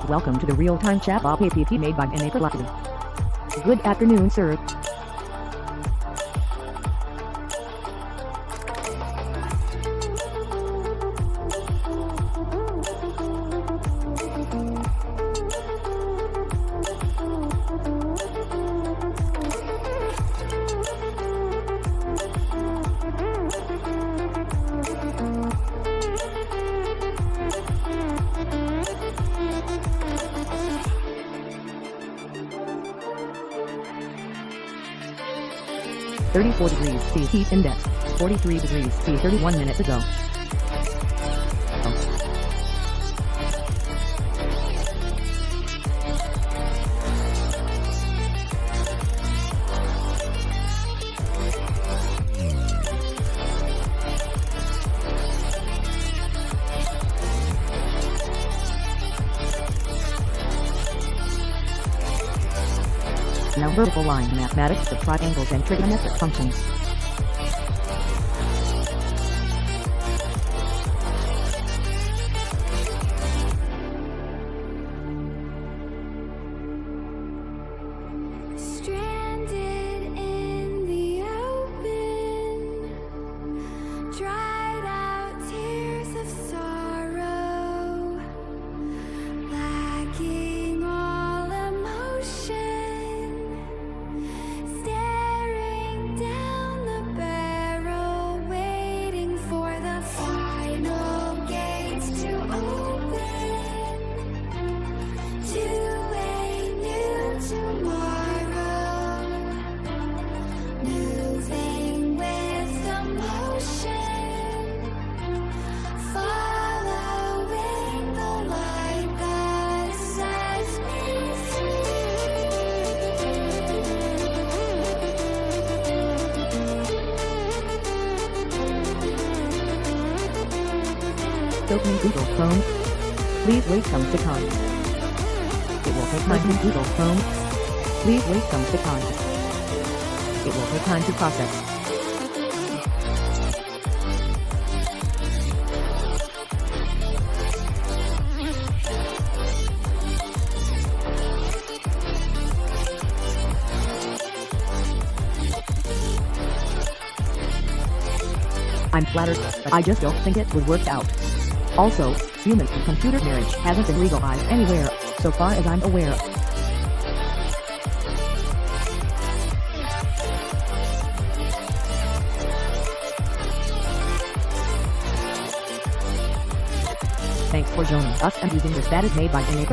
Welcome to the real-time chat app made by Binod. Good afternoon, sir. .34 degrees C heat index, 43 degrees C 31 minutes ago. Now vertical line mathematics of triangles and trigonometric functions. Stranded in the open, dried out tears of sorrow, lacking all emotion, staring down the barrel, waiting for the final gates to open to a new tomorrow, moving with the motion, following the light that sets me Opening Google Chrome. Please wait some second. It will take time to Google Chrome. Please wait some second. It will take time to process. I'm flattered, but I just don't think it would work out. Also, human and computer marriage hasn't been legalized anywhere, so far as I'm aware. Thanks for joining us and using the status made by Binod.